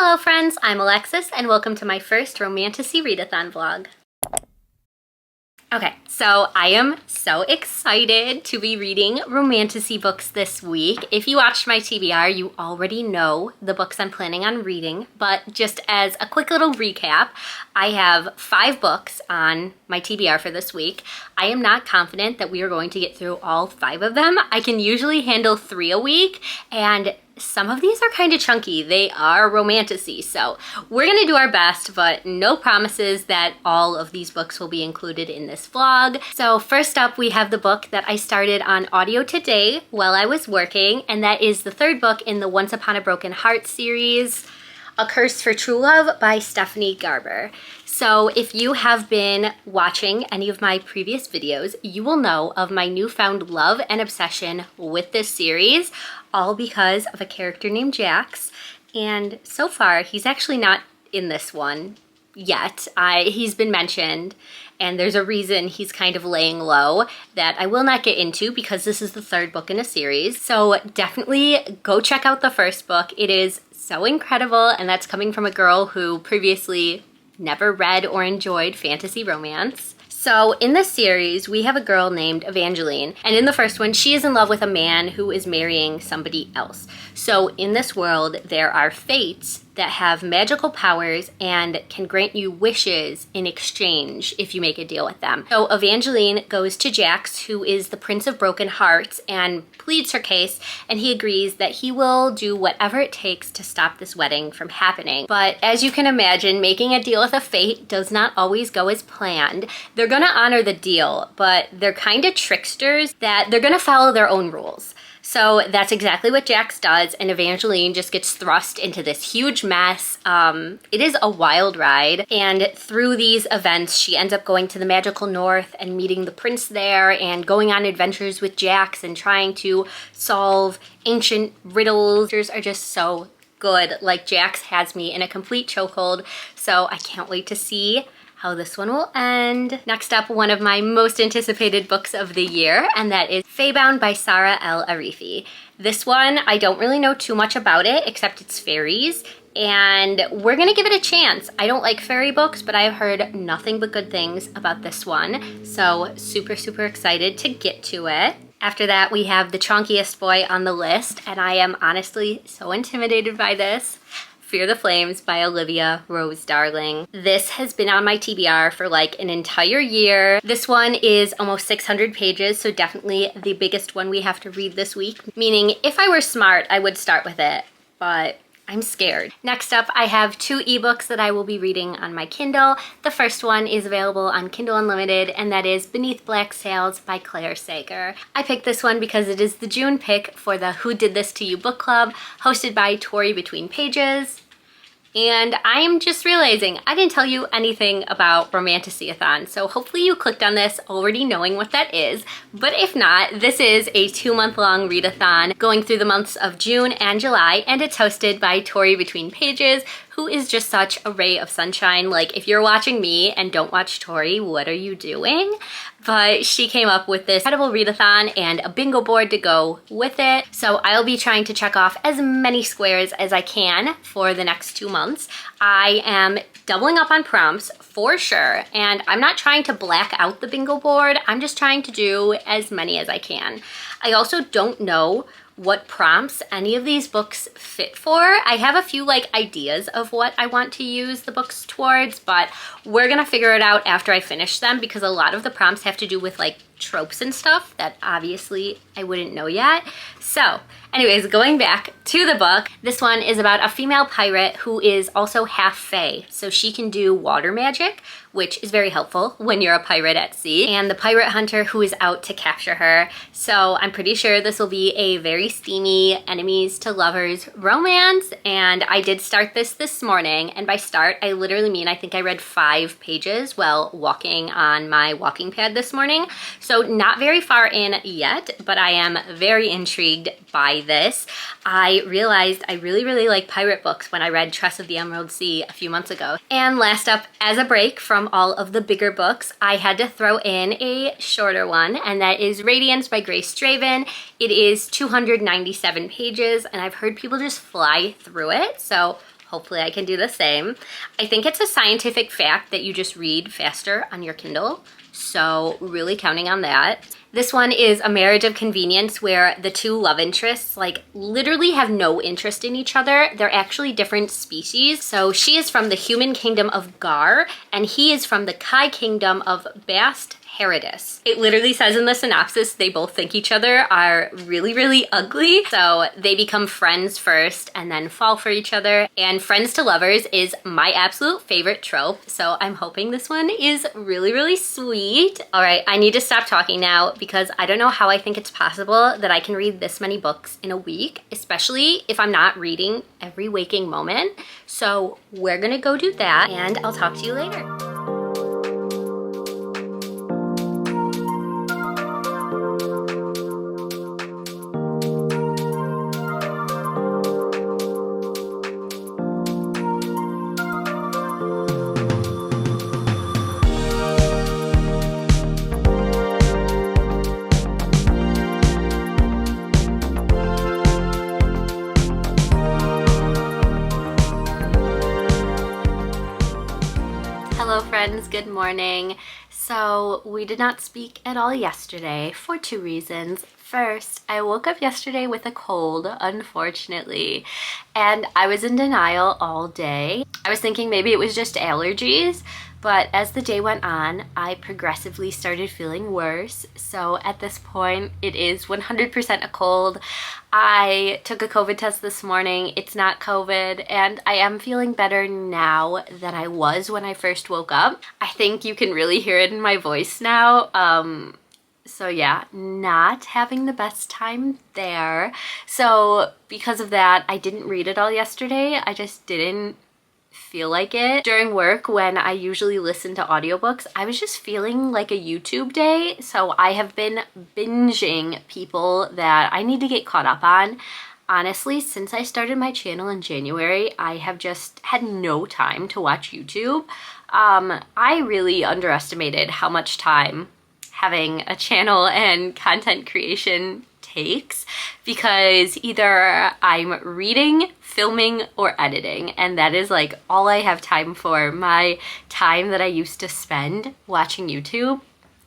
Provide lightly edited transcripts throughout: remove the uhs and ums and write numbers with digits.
Hello friends, I'm Alexis and welcome to my first Romantasy Readathon vlog. Okay, so I am so excited to be reading romantasy books this week. If you watched my TBR, you already know the books I'm planning on reading, but just as a quick little recap, I have 5 books on my TBR for this week. I am not confident that we are going to get through all 5 of them. I can usually handle 3 a week, and some of these are kind of chunky. They are romantasy, so we're gonna do our best, but no promises that all of these books will be included in this vlog. So first up, we have the book that I started on audio today while I was working, and that is the 3rd book in the Once Upon a Broken Heart series, A Curse for True Love by Stephanie Garber. So if you have been watching any of my previous videos, you will know of my newfound love and obsession with this series, all because of a character named Jax. And so far, he's actually not in this one yet. He's been mentioned, and there's a reason he's kind of laying low that I will not get into because this is the 3rd book in a series. So definitely go check out the 1st book. It is so incredible, and that's coming from a girl who previously never read or enjoyed fantasy romance. So in this series, we have a girl named Evangeline, and in the first one, she is in love with a man who is marrying somebody else. So in this world, there are fates that have magical powers and can grant you wishes in exchange if you make a deal with them. So Evangeline goes to Jax, who is the Prince of Broken Hearts, and pleads her case, and he agrees that he will do whatever it takes to stop this wedding from happening. But as you can imagine, making a deal with a fate does not always go as planned. They're gonna honor the deal, but they're kind of tricksters that they're gonna follow their own rules. So that's exactly what Jax does, and Evangeline just gets thrust into this huge mess. It is a wild ride, and through these events, she ends up going to the magical north and meeting the prince there and going on adventures with Jax and trying to solve ancient riddles. These are just so good. Like, Jax has me in a complete chokehold, so I can't wait to see how this one will end. Next up, one of my most anticipated books of the year, and that is Feybound by Sarah L. Arifi. This one, I don't really know too much about it, except it's fairies, and we're gonna give it a chance. I don't like fairy books, but I've heard nothing but good things about this one, so super, super excited to get to it. After that, we have The Chonkiest Boy on the list, and I am honestly so intimidated by this. Fear the Flames by Olivia Rose Darling. This has been on my TBR for like an entire year. This one is almost 600 pages, so definitely the biggest one we have to read this week. Meaning, if I were smart, I would start with it, but I'm scared. Next up, I have 2 ebooks that I will be reading on my Kindle. The first one is available on Kindle Unlimited, and that is Beneath Black Sails by Claire Sager. I picked this one because it is the June pick for the Who Did This To You book club, hosted by Tori Between Pages. And I am just realizing I didn't tell you anything about Romantasy-a-thon, so hopefully you clicked on this already knowing what that is. But if not, this is a 2-month-long readathon going through the months of June and July, and it's hosted by Tori Between Pages, who is just such a ray of sunshine. Like, if you're watching me and don't watch Tori, what are you doing? But she came up with this incredible readathon and a bingo board to go with it. So I'll be trying to check off as many squares as I can for the next 2 months. I am doubling up on prompts for sure, and I'm not trying to black out the bingo board. I'm just trying to do as many as I can. I also don't know what prompts any of these books fit for. I have a few like ideas of what I want to use the books towards, but we're gonna figure it out after I finish them because a lot of the prompts have to do with like tropes and stuff that obviously I wouldn't know yet. So anyways, going back to the book, this one is about a female pirate who is also half fae. So she can do water magic, which is very helpful when you're a pirate at sea, and the pirate hunter who is out to capture her. So I'm pretty sure this will be a very steamy enemies to lovers romance, and I did start this morning, and by start, I literally mean I think I read 5 pages while walking on my walking pad this morning. So not very far in yet, but I am very intrigued by this. I realized I really like pirate books when I read Tress of the Emerald Sea a few months ago. And last up, as a break from all of the bigger books, I had to throw in a shorter one, and that is Radiance by Grace Draven. It is 297 pages, and I've heard people just fly through it, so Hopefully I can do the same. I think it's a scientific fact that you just read faster on your Kindle, so really counting on that. This one is a marriage of convenience where the two love interests like literally have no interest in each other. They're actually different species. So she is from the human kingdom of Gar and he is from the Kai kingdom of Bast Herodis. It literally says in the synopsis they both think each other are really, really ugly. So they become friends first and then fall for each other. And friends to lovers is my absolute favorite trope. So I'm hoping this one is really, really sweet. All right, I need to stop talking now because I don't know how I think it's possible that I can read this many books in a week, especially if I'm not reading every waking moment. So we're gonna go do that and I'll talk to you later. Hello friends, good morning. So we did not speak at all yesterday for two reasons. First, I woke up yesterday with a cold, unfortunately, and I was in denial all day. I was thinking maybe it was just allergies, but as the day went on, I progressively started feeling worse. So at this point, it is 100% a cold. I took a COVID test this morning. It's not COVID, and I am feeling better now than I was when I first woke up. I think you can really hear it in my voice now. So yeah, not having the best time there. So because of that, I didn't read it all yesterday. I just didn't feel like it. During work, when I usually listen to audiobooks, I was just feeling like a YouTube day. So I have been binging people that I need to get caught up on. Honestly, since I started my channel in January, I have just had no time to watch YouTube. I really underestimated how much time having a channel and content creation takes, because either I'm reading, filming, or editing, and that is like all I have time for. My time that I used to spend watching YouTube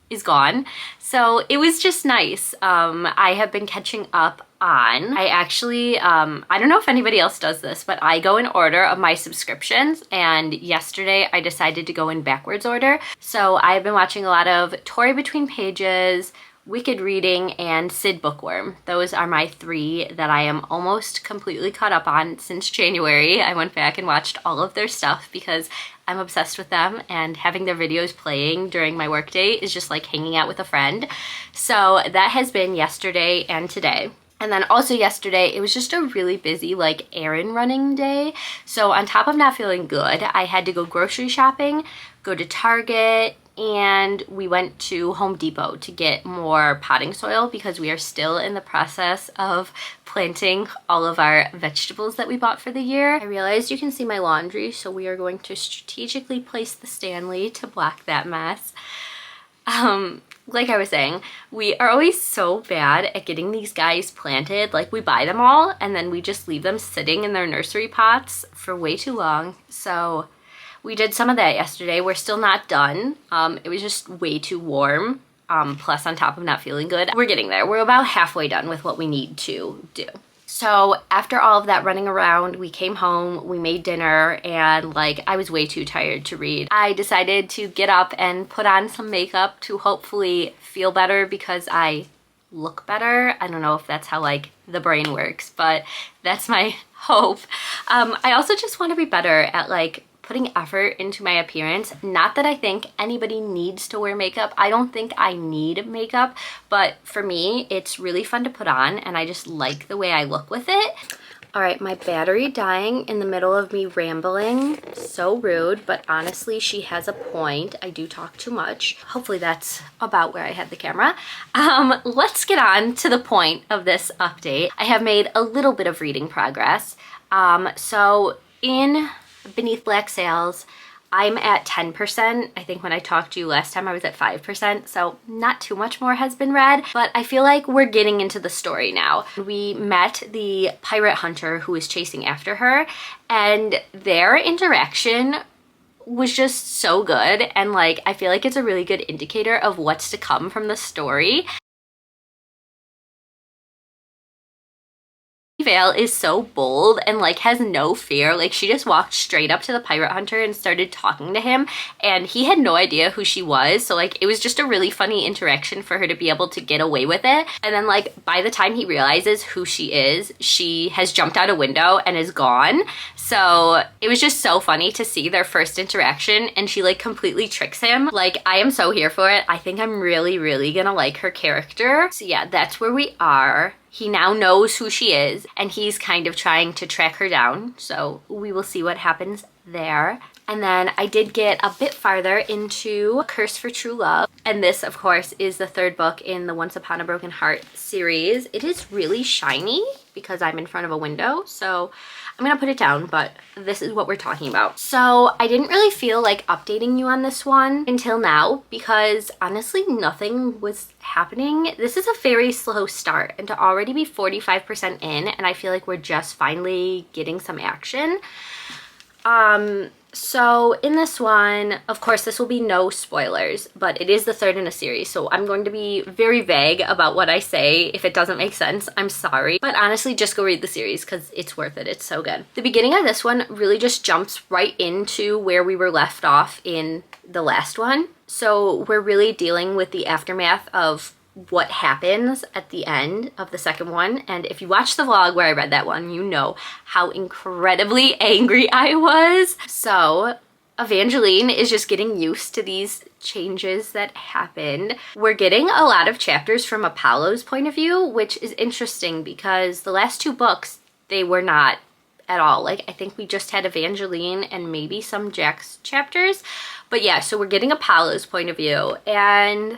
is gone. So it was just nice. I have been catching up on, I actually, I don't know if anybody else does this, but I go in order of my subscriptions, and yesterday I decided to go in backwards order. So I've been watching a lot of Tori Between Pages, Wicked Reading, and Sid Bookworm. Those are my three that I am almost completely caught up on since January. I went back and watched all of their stuff because I'm obsessed with them, and having their videos playing during my workday is just like hanging out with a friend. So that has been yesterday and today. And then also yesterday, it was just a really busy like errand running day. So on top of not feeling good, I had to go grocery shopping, go to Target, and we went to Home Depot to get more potting soil because we are still in the process of planting all of our vegetables that we bought for the year. I realized you can see my laundry, so we are going to strategically place the Stanley to block that mess. Like I was saying, we are always so bad at getting these guys planted. Like, we buy them all and then we just leave them sitting in their nursery pots for way too long. So we did some of that yesterday. We're still not done. It was just way too warm. Plus on top of not feeling good. We're getting there. We're about halfway done with what we need to do. So after all of that running around, we came home, we made dinner, and like I was way too tired to read. I decided to get up and put on some makeup to hopefully feel better because I look better. I don't know if that's how like the brain works, but that's my hope. I also just want to be better at like putting effort into my appearance. Not that I think anybody needs to wear makeup. I don't think I need makeup, but for me, it's really fun to put on and I just like the way I look with it. All right, my battery dying in the middle of me rambling. So rude, but honestly, she has a point. I do talk too much. Hopefully that's about where I had the camera. Let's get on to the point of this update. I have made a little bit of reading progress. So in Beneath Black Sails, I'm at 10%. I think when I talked to you last time I was at 5%, so not too much more has been read, but I feel like we're getting into the story now. We met the pirate hunter who was chasing after her, and their interaction was just so good, and like I feel like it's a really good indicator of what's to come from the story. Vale is so bold and like has no fear. Like she just walked straight up to the pirate hunter and started talking to him, and he had no idea who she was, so like it was just a really funny interaction for her to be able to get away with it. And then like by the time he realizes who she is, she has jumped out a window and is gone. So it was just so funny to see their first interaction, and she like completely tricks him. Like I am so here for it. I think I'm really gonna like her character. So yeah, that's where we are. He now knows who she is, and he's kind of trying to track her down, so we will see what happens there. And then I did get a bit farther into Curse for True Love, and this of course is the third book in the Once Upon a Broken Heart series. It is really shiny because I'm in front of a window, so I'm gonna put it down, but this is what we're talking about. So I didn't really feel like updating you on this one until now because honestly nothing was happening. This is a very slow start, and to already be 45% in, and I feel like we're just finally getting some action. So in this one, of course, this will be no spoilers, but it is the third in a series, so I'm going to be very vague about what I say. If it doesn't make sense, I'm sorry. But honestly, just go read the series because it's worth it. It's so good. The beginning of this one really just jumps right into where we were left off in the last one. So we're really dealing with the aftermath of what happens at the end of the second one. And if you watched the vlog where I read that one, you know how incredibly angry I was. So Evangeline is just getting used to these changes that happened. We're getting a lot of chapters from Apollo's point of view, which is interesting because the last two books, they were not at all. Like I think we just had Evangeline and maybe some Jack's chapters. But yeah, so we're getting Apollo's point of view, and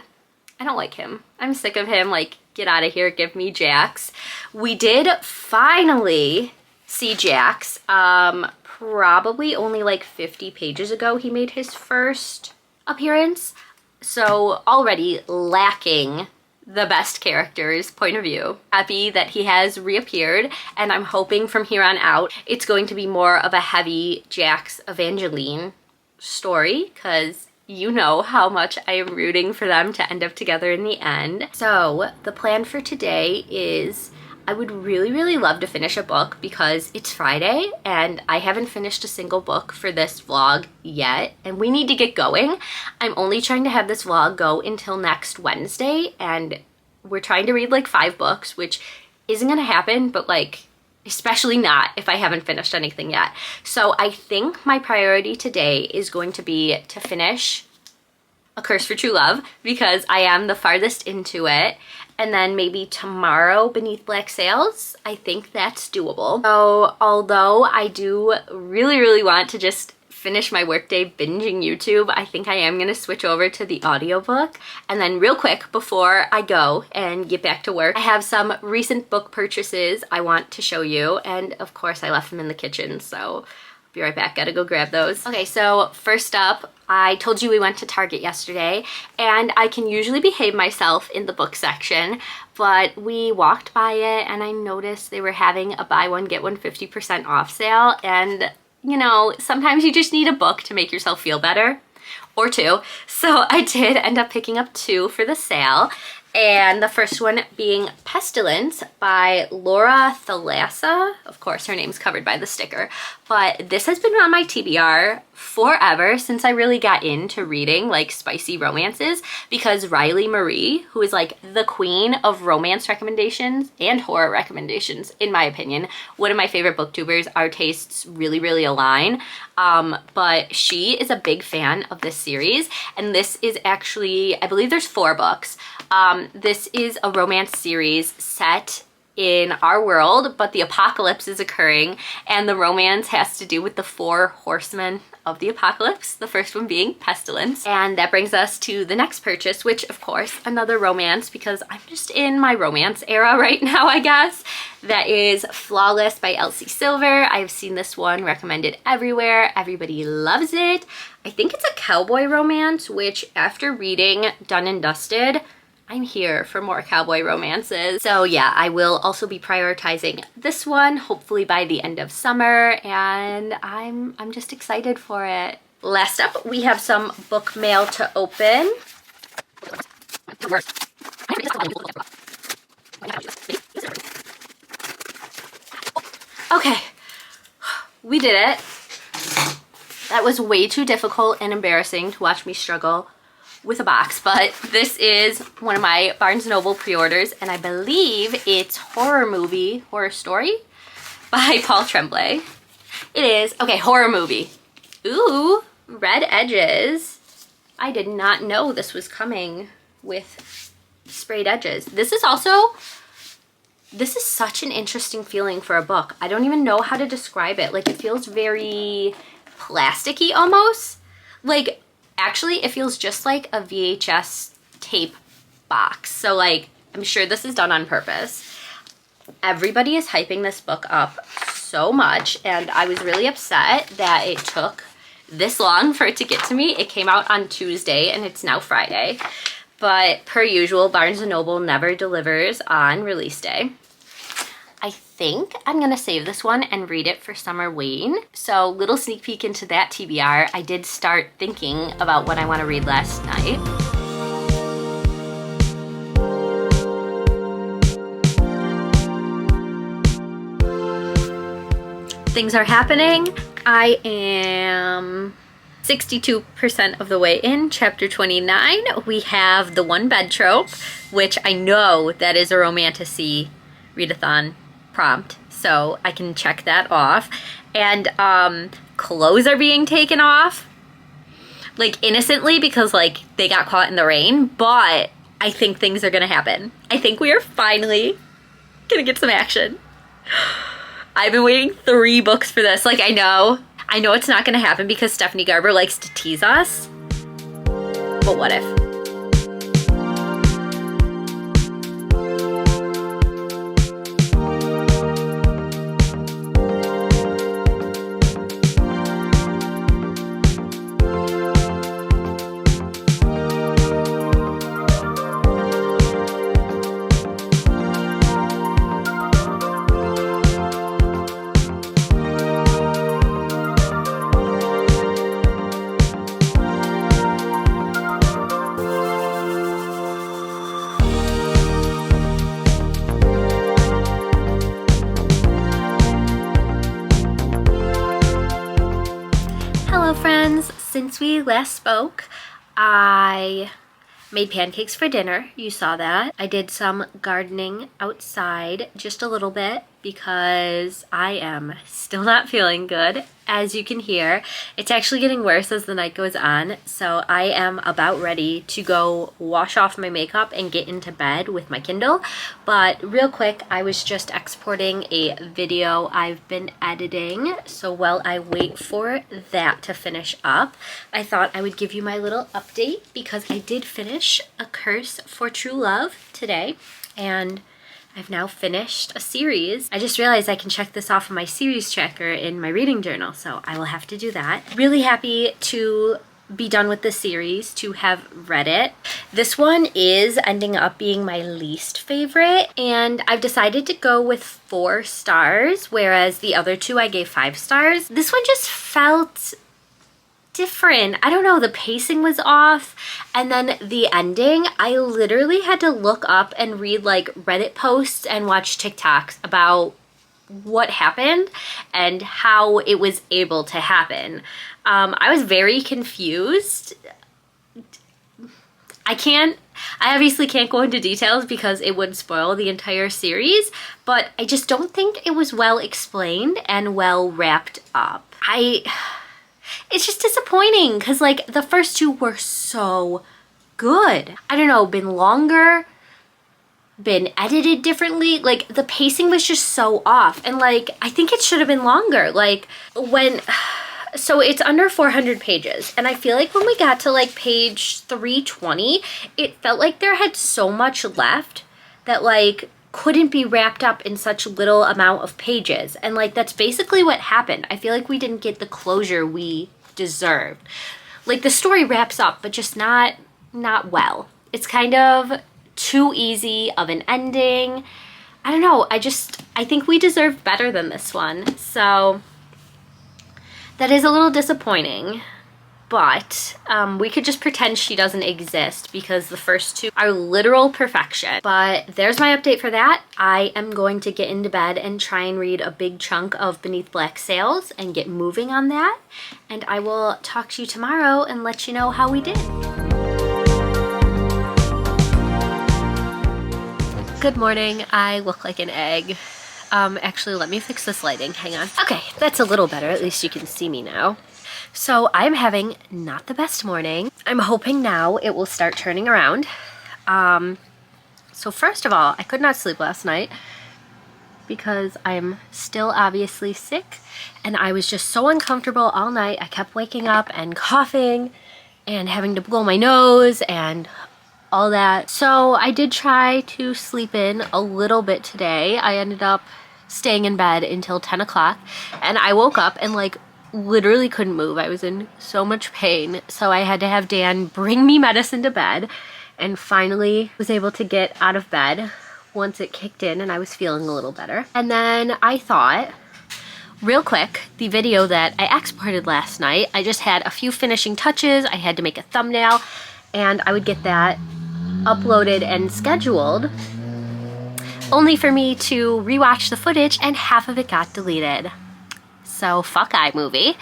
I don't like him. I'm sick of him. Like, get out of here. Give me Jax. We did finally see Jax. Probably only like 50 pages ago he made his first appearance. So already lacking the best character's point of view. Happy that he has reappeared, and I'm hoping from here on out it's going to be more of a heavy Jax Evangeline story, because you know how much I am rooting for them to end up together in the end. So the plan for today is I would really love to finish a book because it's Friday and I haven't finished a single book for this vlog yet, and we need to get going. I'm only trying to have this vlog go until next Wednesday, and we're trying to read like 5 books, which isn't gonna happen, but like especially not if I haven't finished anything yet. So I think my priority today is going to be to finish A Curse for True Love because I am the farthest into it. And then maybe tomorrow Beneath Black Sails. I think that's doable. So although I do really want to just finish my workday binging YouTube, I think I am gonna switch over to the audiobook. And then real quick before I go and get back to work, I have some recent book purchases I want to show you, and of course I left them in the kitchen, so I'll be right back. Gotta go grab those. Okay, so first up, I told you we went to Target yesterday, and I can usually behave myself in the book section, but we walked by it and I noticed they were having a buy one get one 50% off sale, and you know, sometimes you just need a book to make yourself feel better, or 2. So I did end up picking up 2 for the sale, and the first one being Pestilence by Laura Thalassa. Of course, her name's covered by the sticker, but this has been on my TBR forever since I really got into reading like spicy romances, because Riley Marie, who is like the queen of romance recommendations and horror recommendations, in my opinion, one of my favorite booktubers. Our tastes really align, but she is a big fan of this series, and this is actually, I believe there's 4 books. This is a romance series set in our world, but the apocalypse is occurring, and the romance has to do with the 4 horsemen of the apocalypse, the first one being pestilence. And that brings us to the next purchase, which of course, another romance, because I'm just in my romance era right now, I guess. That is Flawless by Elsie Silver. I've seen this one recommended everywhere. Everybody loves it. I think it's a cowboy romance, which after reading Done and Dusted, I'm here for more cowboy romances. So yeah, I will also be prioritizing this one, hopefully by the end of summer, and I'm just excited for it. Last up, we have some book mail to open. Okay, we did it. That was way too difficult and embarrassing to watch me struggle with a box, but this is one of my Barnes & Noble pre-orders, and I believe it's Horror Story by Paul Tremblay. It is. Okay, horror movie. Ooh, red edges. I did not know this was coming with sprayed edges. This is such an interesting feeling for a book. I don't even know how to describe it. Like, it feels very plasticky almost. Like, actually, it feels just like a VHS tape box. So like, I'm sure this is done on purpose. Everybody is hyping this book up so much, and I was really upset that it took this long for it to get to me. It came out on Tuesday and it's now Friday. But per usual, Barnes & Noble never delivers on release day. I think I'm gonna save this one and read it for Summer Wayne. So little sneak peek into that TBR. I did start thinking about what I want to read last night. Things are happening. I am 62% of the way in chapter 29. We have the one bed trope, which I know that is a Romantasy readathon prompt, so I can check that off. And clothes are being taken off, like innocently, because like they got caught in the rain, but I think things are gonna happen. I think we are finally gonna get some action. I've been waiting 3 books for this. Like, I know it's not gonna happen because Stephanie Garber likes to tease us, but what if? Friends, since we last spoke, I made pancakes for dinner. You saw that. I did some gardening outside, just a little bit, because I am still not feeling good. As you can hear, it's actually getting worse as the night goes on, so I am about ready to go wash off my makeup and get into bed with my Kindle. But real quick, I was just exporting a video I've been editing, so while I wait for that to finish up, I thought I would give you my little update, because I did finish A Curse for True Love today, and I've now finished a series. I just realized I can check this off of my series tracker in my reading journal, so I will have to do that. Really happy to be done with the series, to have read it. This one is ending up being my least favorite, and I've decided to go with 4 stars, whereas the other 2 I gave 5 stars. This one just felt different. I don't know, the pacing was off, and then the ending, I literally had to look up and read like Reddit posts and watch TikToks about what happened and how it was able to happen. I was very confused. I obviously can't go into details because it would spoil the entire series, but I just don't think it was well explained and well wrapped up. It's just disappointing because like the first 2 were so good. I don't know, been longer, been edited differently. Like the pacing was just so off, and like I think it should have been longer. Like when so it's under 400 pages, and I feel like when we got to like page 320, it felt like there had so much left that like couldn't be wrapped up in such little amount of pages. And like that's basically what happened. I feel like we didn't get the closure we deserved. Like the story wraps up, but just not well. It's kind of too easy of an ending. I don't know. I think we deserved better than this one. So that is a little disappointing, but we could just pretend she doesn't exist because the first two are literal perfection. But there's my update for that. I am going to get into bed and try and read a big chunk of Beneath Black Sails and get moving on that. And I will talk to you tomorrow and let you know how we did. Good morning. I look like an egg. Actually, let me fix this lighting. Hang on. Okay, that's a little better. At least you can see me now. So I'm having not the best morning. I'm hoping now it will start turning around. So first of all, I could not sleep last night because I'm still obviously sick, and I was just so uncomfortable all night. I kept waking up and coughing and having to blow my nose and all that. So I did try to sleep in a little bit today. I ended up staying in bed until 10 o'clock, and I woke up and like literally couldn't move. I was in so much pain, so I had to have Dan bring me medicine to bed, and finally was able to get out of bed once it kicked in and I was feeling a little better. And then I thought, real quick, the video that I exported last night, I just had a few finishing touches. I had to make a thumbnail, and I would get that uploaded and scheduled, only for me to rewatch the footage and half of it got deleted. So fuck iMovie.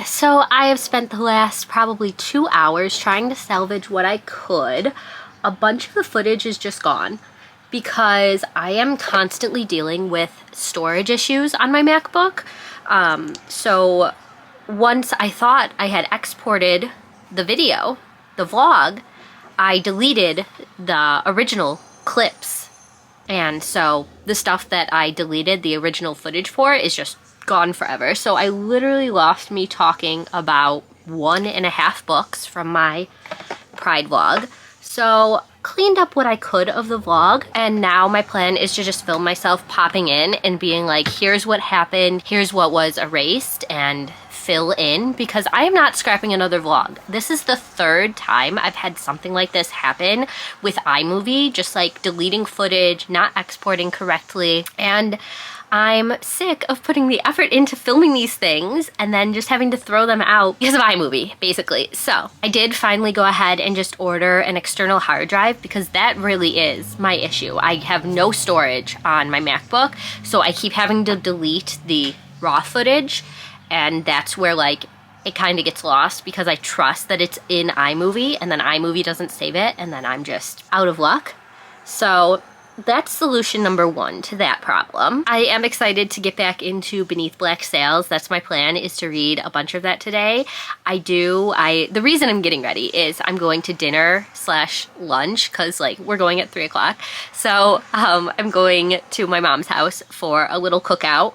So I have spent the last probably 2 hours trying to salvage what I could. A bunch of the footage is just gone because I am constantly dealing with storage issues on my MacBook. So once I thought I had exported the video, the vlog, I deleted the original clips. And so the stuff that I deleted the original footage for is just gone forever. So I literally lost me talking about 1.5 books from my Pride vlog. So cleaned up what I could of the vlog, and now my plan is to just film myself popping in and being like, here's what happened, here's what was erased, and fill in, because I am not scrapping another vlog. This is the third time I've had something like this happen with iMovie, just like deleting footage, not exporting correctly, and I'm sick of putting the effort into filming these things and then just having to throw them out because of iMovie, basically. So I did finally go ahead and just order an external hard drive because that really is my issue. I have no storage on my MacBook, so I keep having to delete the raw footage, and that's where like it kind of gets lost because I trust that it's in iMovie, and then iMovie doesn't save it, and then I'm just out of luck. So that's solution number one to that problem. I am excited to get back into Beneath Black Sails. That's my plan, is to read a bunch of that today. The reason I'm getting ready is I'm going to dinner/lunch because like we're going at 3 o'clock. So I'm going to my mom's house for a little cookout.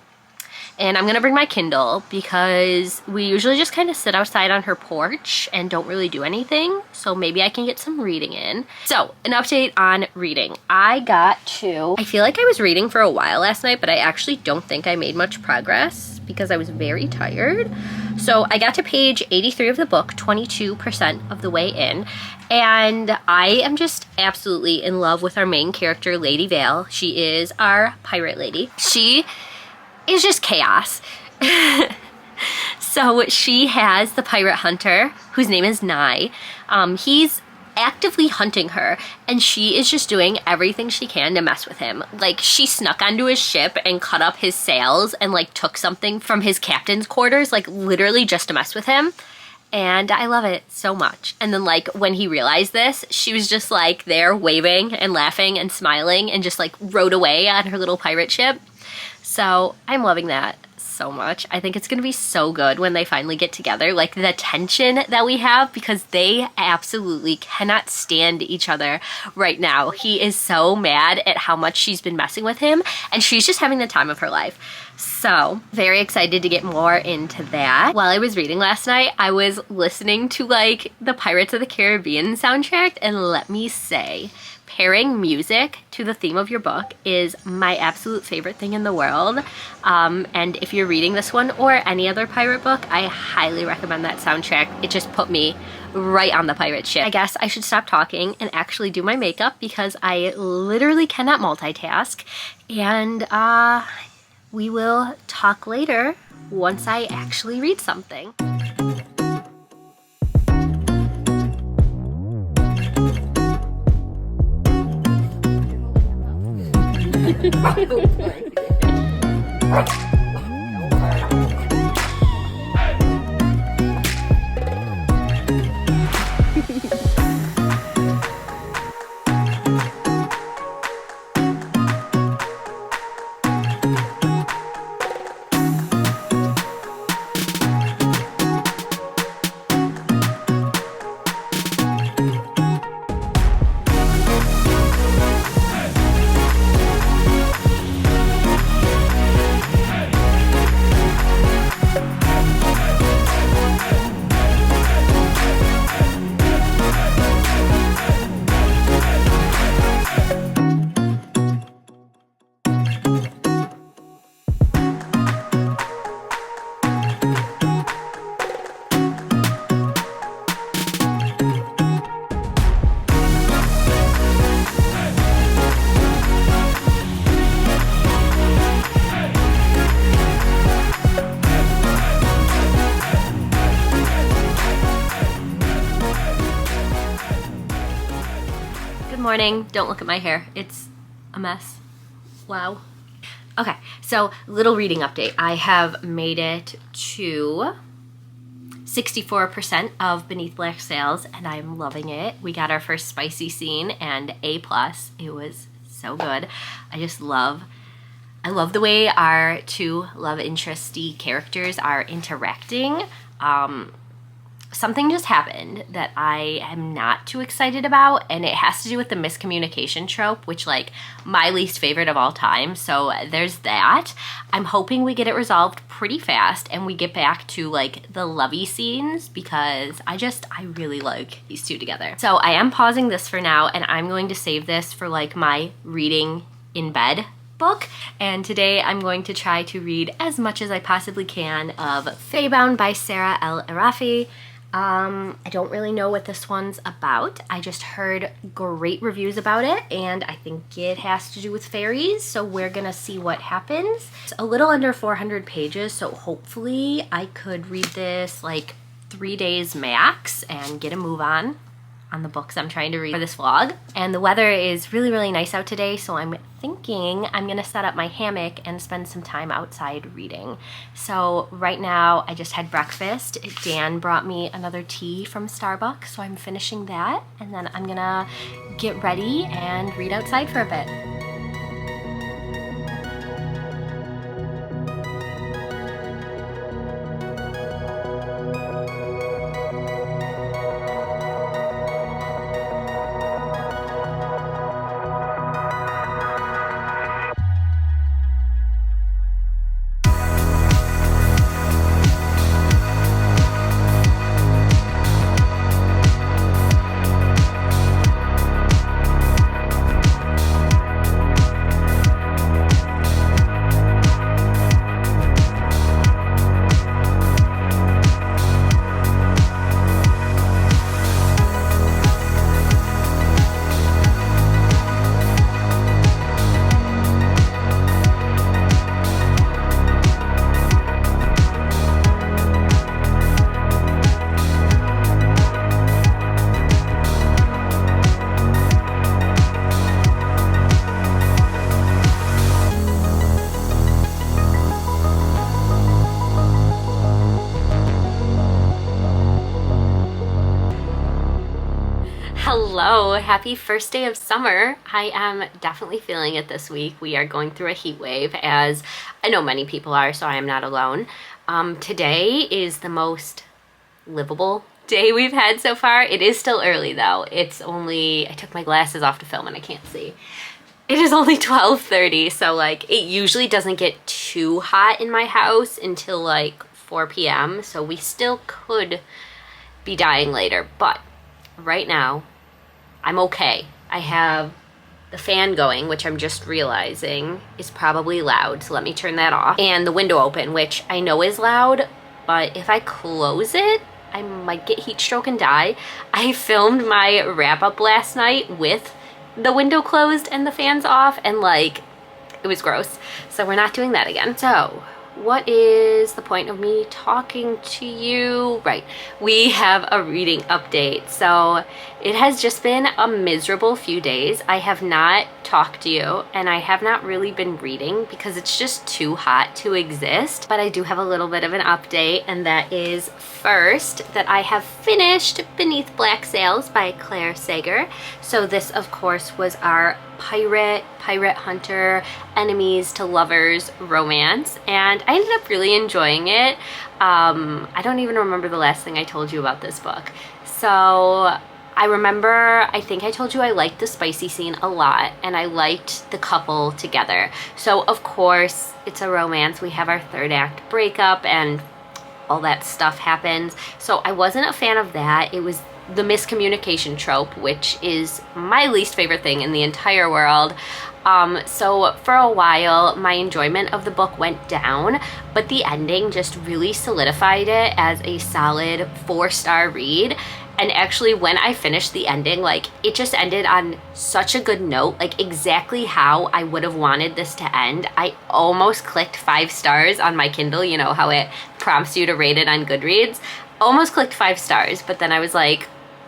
And I'm gonna bring my Kindle because we usually just kind of sit outside on her porch and don't really do anything. So maybe I can get some reading in. So an update on reading. I feel like I was reading for a while last night, but I actually don't think I made much progress because I was very tired. So I got to page 83 of the book, 22% of the way in. And I am just absolutely in love with our main character, Lady Vale. She is our pirate lady. She is just chaos. So she has the pirate hunter, whose name is Nye. He's actively hunting her, and she is just doing everything she can to mess with him. Like, she snuck onto his ship and cut up his sails and like took something from his captain's quarters, like literally just to mess with him. And I love it so much. And then like when he realized this, she was just like there waving and laughing and smiling and just like rode away on her little pirate ship. So I'm loving that so much. I think it's gonna be so good when they finally get together. Like the tension that we have, because they absolutely cannot stand each other right now. He is so mad at how much she's been messing with him, and she's just having the time of her life. So very excited to get more into that. While I was reading last night, I was listening to like the Pirates of the Caribbean soundtrack, and let me say, pairing music to the theme of your book is my absolute favorite thing in the world. And if you're reading this one or any other pirate book, I highly recommend that soundtrack. It just put me right on the pirate ship. I guess I should stop talking and actually do my makeup because I literally cannot multitask. And we will talk later once I actually read something. Morning. Don't look at my hair. It's a mess. Wow. Okay, so little reading update. I have made it to 64% of Beneath Black Sails, and I'm loving it. We got our first spicy scene and A+. It was so good. I love the way our two love interesty characters are interacting. Something just happened that I am not too excited about, and it has to do with the miscommunication trope, which like my least favorite of all time. So there's that. I'm hoping we get it resolved pretty fast and we get back to like the lovey scenes, because I really like these two together. So I am pausing this for now, and I'm going to save this for like my reading in bed book. And today I'm going to try to read as much as I possibly can of Feybound by Sarah L. Arafi. I don't really know what this one's about. I just heard great reviews about it, and I think it has to do with fairies, so we're gonna see what happens. It's a little under 400 pages, so hopefully I could read this like 3 days max and get a move on the books I'm trying to read for this vlog. And the weather is really, really nice out today, so I'm thinking I'm gonna set up my hammock and spend some time outside reading. So right now I just had breakfast. Dan brought me another tea from Starbucks, so I'm finishing that, and then I'm gonna get ready and read outside for a bit. Hello, happy first day of summer. I am definitely feeling it this week. We are going through a heat wave, as I know many people are, so I am not alone. Today is the most livable day we've had so far. It is still early though. It's only, I took my glasses off to film and I can't see. It is only 12:30, so like it usually doesn't get too hot in my house until like 4 p.m. So we still could be dying later, but right now I'm okay. I have the fan going, which I'm just realizing is probably loud, so let me turn that off. And the window open, which I know is loud, but if I close it, I might get heat stroke and die. I filmed my wrap up last night with the window closed and the fans off, and like it was gross, so we're not doing that again. So what is the point of me talking to you? Right, we have a reading update. So it has just been a miserable few days. I have not talked to you and I have not really been reading because it's just too hot to exist. But I do have a little bit of an update, and that is first that I have finished Beneath Black Sails by Claire Sager. So this of course was our pirate hunter, enemies to lovers romance, and I ended up really enjoying it. I don't even remember the last thing I told you about this book. So I remember, I think I told you I liked the spicy scene a lot and I liked the couple together. So of course it's a romance. We have our third act breakup and all that stuff happens. So I wasn't a fan of that. It was the miscommunication trope, which is my least favorite thing in the entire world. So for a while my enjoyment of the book went down, but the ending just really solidified it as a solid 4-star read. And actually when I finished the ending, like it just ended on such a good note, like exactly how I would have wanted this to end. I almost clicked 5 stars on my Kindle, you know how it prompts you to rate it on Goodreads. Almost clicked 5 stars, but then I was like,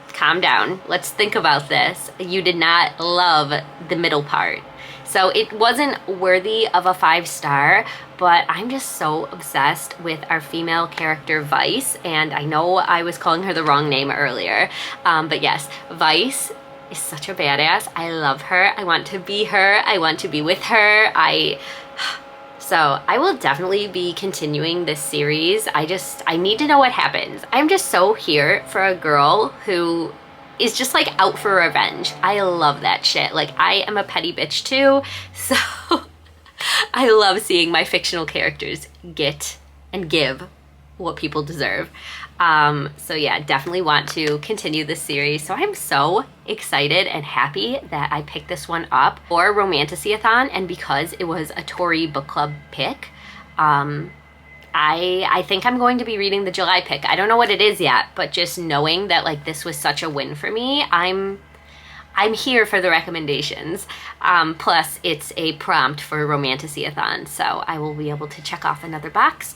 calm down, let's think about this. You did not love the middle part. So it wasn't worthy of a 5-star, but I'm just so obsessed with our female character Vice, and I know I was calling her the wrong name earlier, but yes, Vice is such a badass. I love her. I want to be her. I want to be with her. So I will definitely be continuing this series. I need to know what happens. I'm just so here for a girl who is just like out for revenge. I love that shit. Like I am a petty bitch too, so I love seeing my fictional characters get and give what people deserve. So yeah, definitely want to continue this series. So I'm so excited and happy that I picked this one up for Romantasy-a-thon, and because it was a Tori book club pick, I think I'm going to be reading the July pick. I don't know what it is yet, but just knowing that like this was such a win for me, I'm here for the recommendations. Plus it's a prompt for Romantasy-a-thon, so I will be able to check off another box.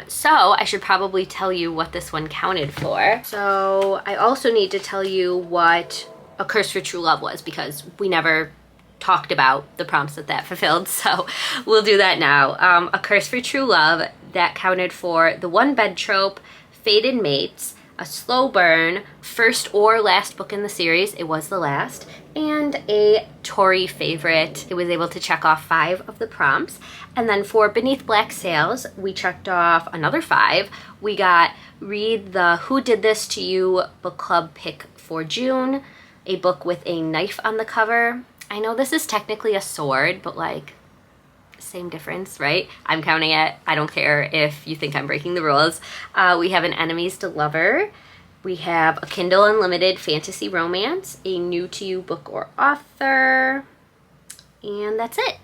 So I should probably tell you what this one counted for. So I also need to tell you what A Curse for True Love was, because we never talked about the prompts that fulfilled, so we'll do that now. A Curse for True Love, that counted for the one bed trope, fated mates, a slow burn, first or last book in the series, it was the last, and a Tori favorite. It was able to check off 5 of the prompts. And then for Beneath Black Sails, we checked off another 5. We got read the Who Did This to You book club pick for June, a book with a knife on the cover. I know this is technically a sword, but like same difference, right? I'm counting it. I don't care if you think I'm breaking the rules. We have an Enemies to Lover. We have a Kindle Unlimited fantasy romance, a new to you book or author, and that's it.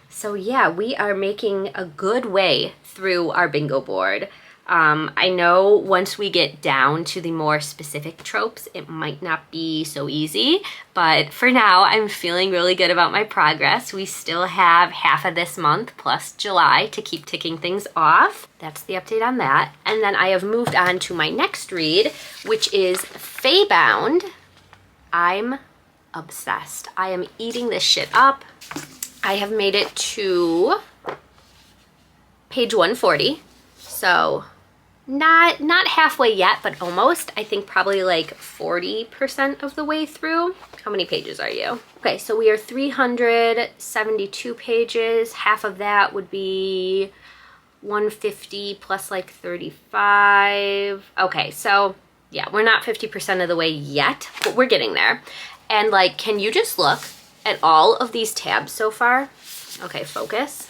So yeah, we are making a good way through our bingo board. I know once we get down to the more specific tropes, it might not be so easy, but for now, I'm feeling really good about my progress. We still have half of this month plus July to keep ticking things off. That's the update on that. And then I have moved on to my next read, which is Feybound. I'm obsessed. I am eating this shit up. I have made it to page 140. So not halfway yet, but almost. I think probably like 40% of the way through. How many pages are you? Okay, so we are 372 pages. Half of that would be 150 plus like 35. Okay, so yeah, we're not 50% of the way yet, but we're getting there. And like, can you just look at all of these tabs so far? Okay, focus.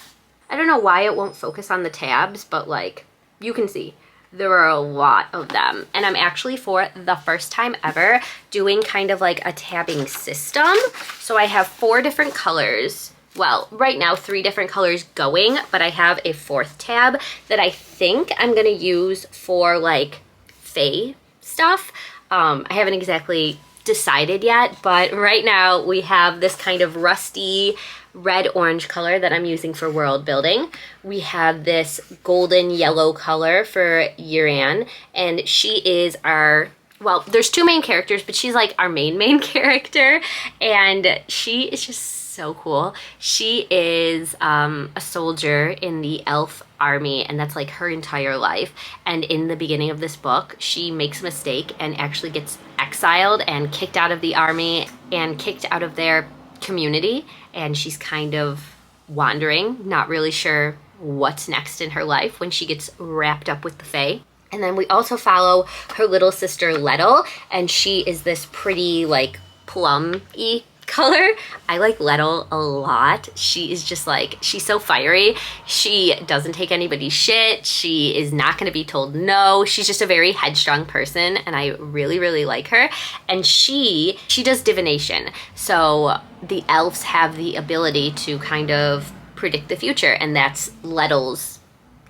I don't know why it won't focus on the tabs, but like, you can see there are a lot of them. And I'm actually, for the first time ever, doing kind of like a tabbing system. So I have 4 different colors. Well, right now 3 different colors going, but I have a 4th tab that I think I'm gonna use for like Fae stuff. I haven't exactly decided yet, but right now we have this kind of rusty red-orange color that I'm using for world building. We have this golden yellow color for Yiran, and she is our, well, there's 2 main characters, but she's like our main character, and she is just so cool. She is a soldier in the elf army, and that's like her entire life. And in the beginning of this book, she makes a mistake and actually gets exiled and kicked out of the army and kicked out of their community, and she's kind of wandering, not really sure what's next in her life when she gets wrapped up with the Fae. And then we also follow her little sister Lettel, and she is this pretty like plum-y color. I like Lettel a lot. She is just like, she's so fiery. She doesn't take anybody's shit. She is not going to be told no. She's just a very headstrong person, and I really like her. And she does divination. So the elves have the ability to kind of predict the future, and that's Lettel's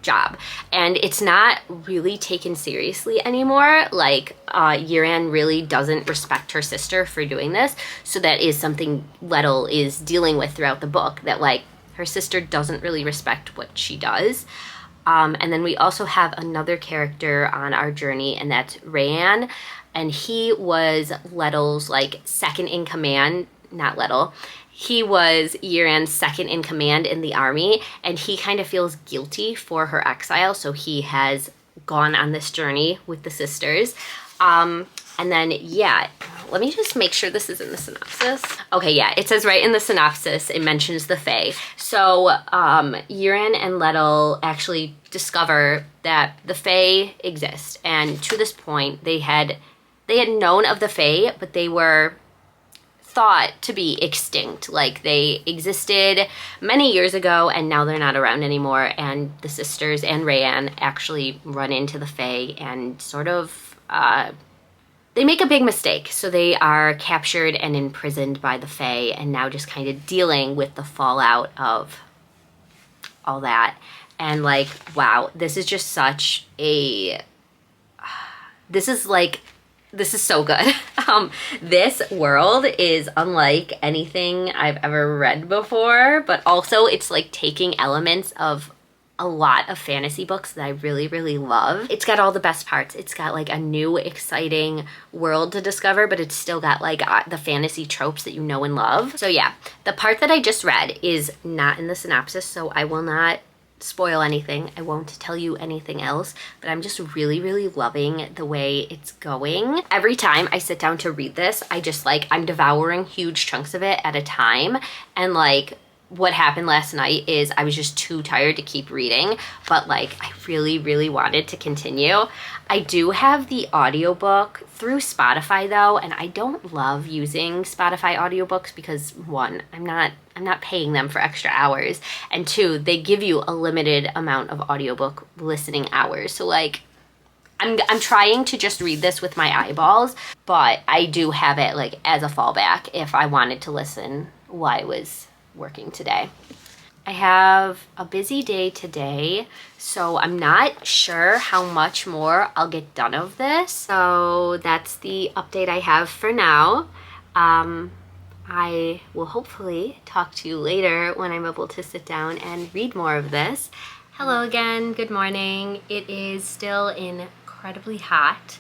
job. And it's not really taken seriously anymore. Like Yiran really doesn't respect her sister for doing this, so that is something Lettel is dealing with throughout the book, that like her sister doesn't really respect what she does. And then we also have another character on our journey, and that's Rayan, and he was Lettel's like second in command. Not Lettel. He was Yiran's second in command in the army, and he kind of feels guilty for her exile, so he has gone on this journey with the sisters. And then, yeah, let me just make sure this is in the synopsis. Okay, yeah, it says right in the synopsis, it mentions the Fae. So Yiran and Lettel actually discover that the Fae exist, and to this point, they had known of the Fae, but they were thought to be extinct. Like, they existed many years ago and now they're not around anymore, and the sisters and Rayan actually run into the Fae and sort of they make a big mistake. So they are captured and imprisoned by the Fae, and now just kind of dealing with the fallout of all that. And like, wow, this is just such a this is so good. This world is unlike anything I've ever read before, but also it's like taking elements of a lot of fantasy books that I really love. It's got all the best parts. It's got like a new exciting world to discover, but it's still got like the fantasy tropes that you know and love. So yeah, the part that I just read is not in the synopsis, so I will not spoil anything. I won't tell you anything else, but I'm just really loving the way it's going. Every time I sit down to read this, I'm devouring huge chunks of it at a time, and like what happened last night is I was just too tired to keep reading, but like I really wanted to continue. I do have the audiobook through Spotify though, and I don't love using Spotify audiobooks because 1, I'm not paying them for extra hours, and 2, they give you a limited amount of audiobook listening hours. So like I'm trying to just read this with my eyeballs, but I do have it like as a fallback if I wanted to listen while I was working today. I have a busy day today, so I'm not sure how much more I'll get done of this. So that's the update I have for now. I will hopefully talk to you later when I'm able to sit down and read more of this. Hello again, good morning. It is still incredibly hot.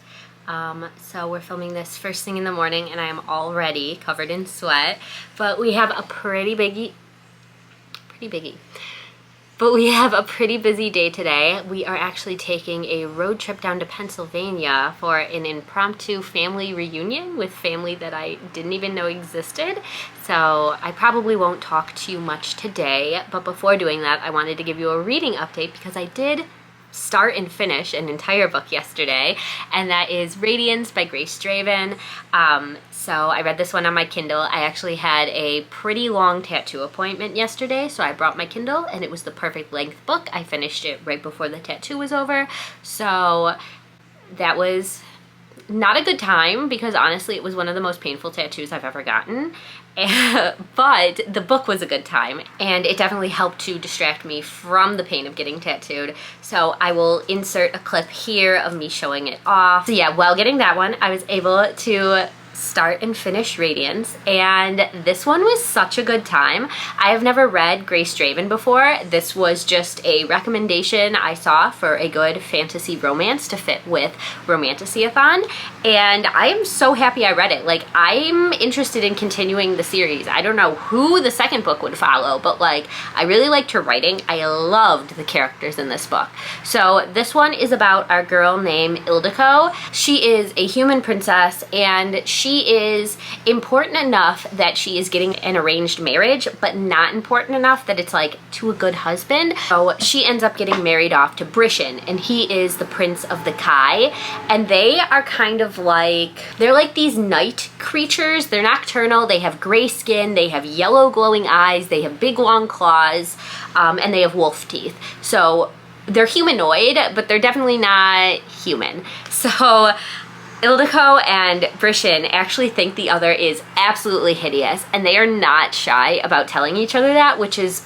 So we're filming this first thing in the morning and I am already covered in sweat, but we have a pretty biggie But we have a pretty busy day today. We are actually taking a road trip down to Pennsylvania for an impromptu family reunion with family that I didn't even know existed. So I probably won't talk to you much today, but before doing that, I wanted to give you a reading update because I did start and finish an entire book yesterday, and that is Radiance by Grace Draven. So I read this one on my Kindle. I actually had a pretty long tattoo appointment yesterday, so I brought my Kindle, and it was the perfect length book. I finished it right before the tattoo was over, so that was not a good time because honestly it was one of the most painful tattoos I've ever gotten. But the book was a good time, and it definitely helped to distract me from the pain of getting tattooed. So I will insert a clip here of me showing it off. So yeah, while getting that one, I was able to start and finish Radiance, and this one was such a good time. I have never read Grace Draven before. This was just a recommendation I saw for a good fantasy romance to fit with Romantasy-a-thon, and I am so happy I read it. Like, I'm interested in continuing the series. I don't know who the second book would follow, but like, I really liked her writing. I loved the characters in this book. So this one is about our girl named Ildiko. She is a human princess, and she is important enough that she is getting an arranged marriage, but not important enough that it's like to a good husband. So she ends up getting married off to Brishan, and he is the prince of the Kai, and they are kind of like, they're like these night creatures. They're nocturnal, they have gray skin, they have yellow glowing eyes, they have big long claws, and they have wolf teeth. So they're humanoid, but they're definitely not human. So Ildiko and Brishan actually think the other is absolutely hideous, and they are not shy about telling each other that, which is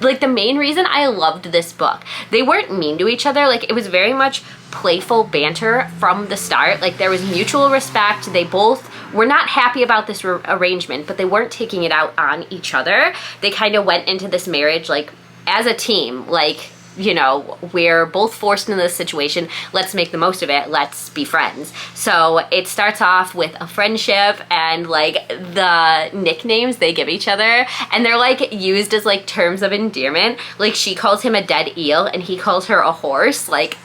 like the main reason I loved this book. They weren't mean to each other. Like, it was very much playful banter from the start. Like, there was mutual respect. They both were not happy about this arrangement, but they weren't taking it out on each other. They kind of went into this marriage like as a team, like, you know, we're both forced into this situation, let's make the most of it, let's be friends. So it starts off with a friendship and like the nicknames they give each other, and they're like used as like terms of endearment. Like, she calls him a dead eel and he calls her a horse. Like,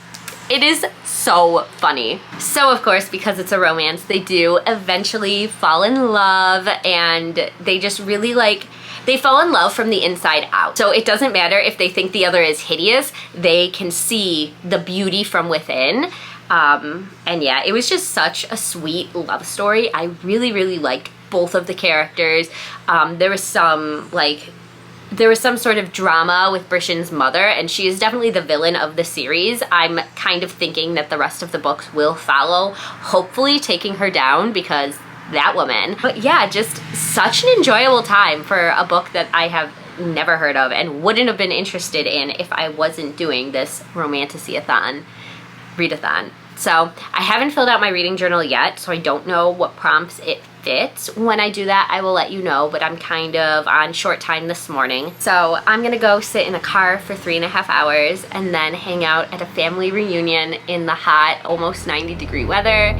it is so funny. So of course, because it's a romance, they do eventually fall in love, and they just really like, they fall in love from the inside out. So it doesn't matter if they think the other is hideous, they can see the beauty from within. And yeah, it was just such a sweet love story. I really, really liked both of the characters. There was some sort of drama with Brishan's mother, and she is definitely the villain of the series. I'm kind of thinking that the rest of the books will follow, hopefully taking her down, because that woman. But yeah, just such an enjoyable time for a book that I have never heard of and wouldn't have been interested in if I wasn't doing this Romantasy-a-thon readathon. So I haven't filled out my reading journal yet, so I don't know what prompts it fits. When I do that, I will let you know, but I'm kind of on short time this morning. So I'm gonna go sit in a car for 3.5 hours and then hang out at a family reunion in the hot, almost 90-degree weather.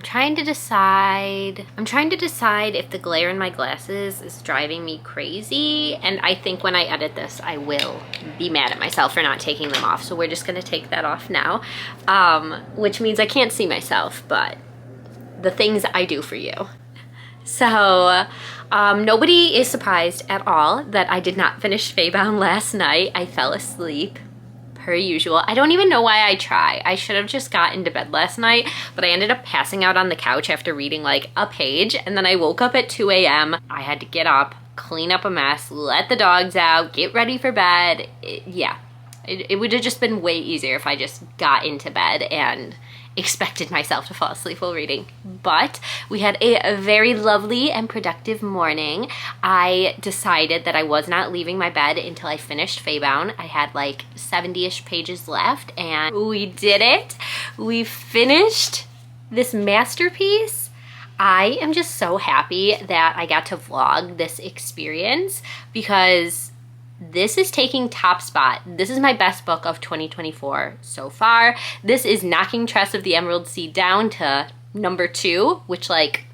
I'm trying to decide if the glare in my glasses is driving me crazy, and I think when I edit this I will be mad at myself for not taking them off, so we're just gonna take that off now, which means I can't see myself, but the things I do for you. So nobody is surprised at all that I did not finish Feybound last night. I fell asleep per usual. I don't even know why I try. I should have just got into bed last night, but I ended up passing out on the couch after reading like a page, and then I woke up at 2 a.m. I had to get up, clean up a mess, let the dogs out, get ready for bed. It would have just been way easier if I just got into bed and expected myself to fall asleep while reading. But we had a very lovely and productive morning. I decided that I was not leaving my bed until I finished Feybound. I had like 70-ish pages left, and we did it. We finished this masterpiece. I am just so happy that I got to vlog this experience, because this is taking top spot. This is my best book of 2024 so far. This is knocking Tress of the Emerald Sea down to number 2, which like,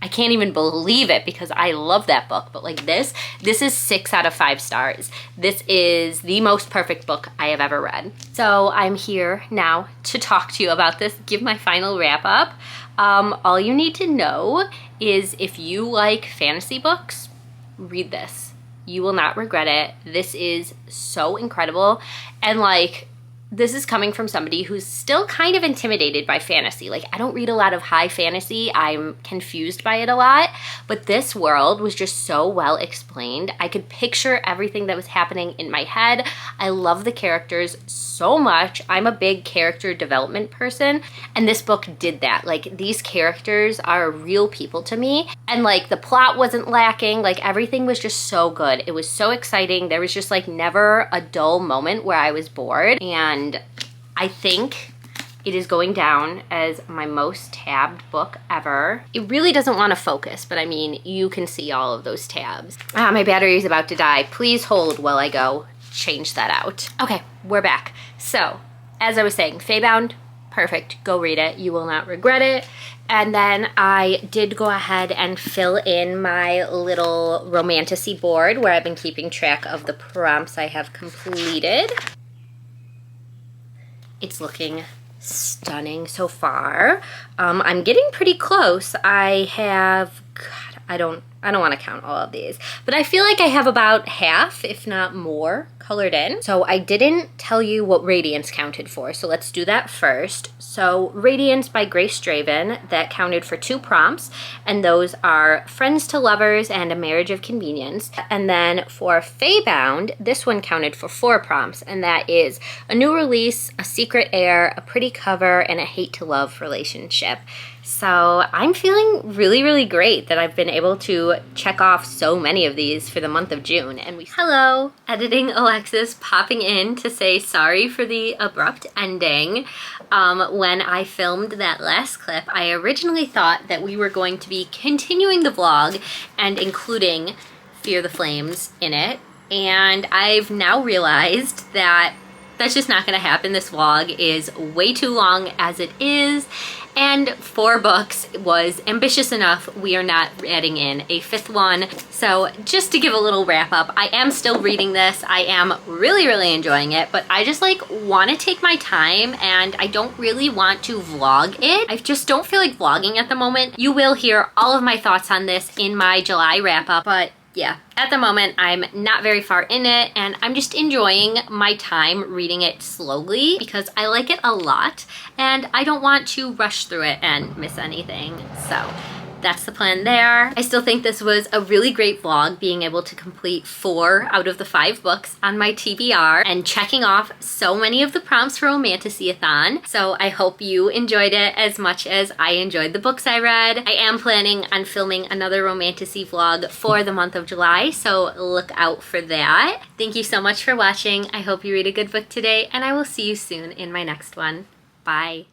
I can't even believe it because I love that book. But like this is 6 out of 5 stars. This is the most perfect book I have ever read. So I'm here now to talk to you about this, give my final wrap up. All you need to know is if you like fantasy books, read this. You will not regret it. This is so incredible. And like, this is coming from somebody who's still kind of intimidated by fantasy. Like, I don't read a lot of high fantasy. I'm confused by it a lot. But this world was just so well explained. I could picture everything that was happening in my head. I love the characters so much. I'm a big character development person. And this book did that. Like, these characters are real people to me. And like, the plot wasn't lacking. Like, everything was just so good. It was so exciting. There was just like never a dull moment where I was bored. And I think it is going down as my most tabbed book ever. It really doesn't want to focus, but I mean, you can see all of those tabs. My battery is about to die. Please hold while I go change that out. Okay, we're back. So, as I was saying, Feybound, perfect. Go read it. You will not regret it. And then I did go ahead and fill in my little romantasy board where I've been keeping track of the prompts I have completed. It's looking stunning so far. I'm getting pretty close. I have, God, I don't want to count all of these, but I feel like I have about half, if not more, colored in. So I didn't tell you what Radiance counted for, so let's do that first. So Radiance by Grace Draven, that counted for 2 prompts, and those are Friends to Lovers and A Marriage of Convenience. And then for Feybound, this one counted for 4 prompts, and that is a new release, a secret heir, a pretty cover, and a hate to love relationship. So I'm feeling really, really great that I've been able to check off so many of these for the month of June. And hello, editing Alexis popping in to say sorry for the abrupt ending. When I filmed that last clip, I originally thought that we were going to be continuing the vlog and including Fear the Flames in it. And I've now realized that that's just not going to happen. This vlog is way too long as it is. And 4 books was ambitious enough. We are not adding in a 5th one. So just to give a little wrap up, I am still reading this. I am really, really enjoying it, but I just like want to take my time and I don't really want to vlog it. I just don't feel like vlogging at the moment. You will hear all of my thoughts on this in my July wrap up, but yeah, at the moment, I'm not very far in it, and I'm just enjoying my time reading it slowly because I like it a lot, and I don't want to rush through it and miss anything. So that's the plan there. I still think this was a really great vlog, being able to complete 4 out of the 5 books on my TBR and checking off so many of the prompts for Romantasy-a-thon. So I hope you enjoyed it as much as I enjoyed the books I read. I am planning on filming another Romantasy vlog for the month of July, so look out for that. Thank you so much for watching. I hope you read a good book today, and I will see you soon in my next one. Bye.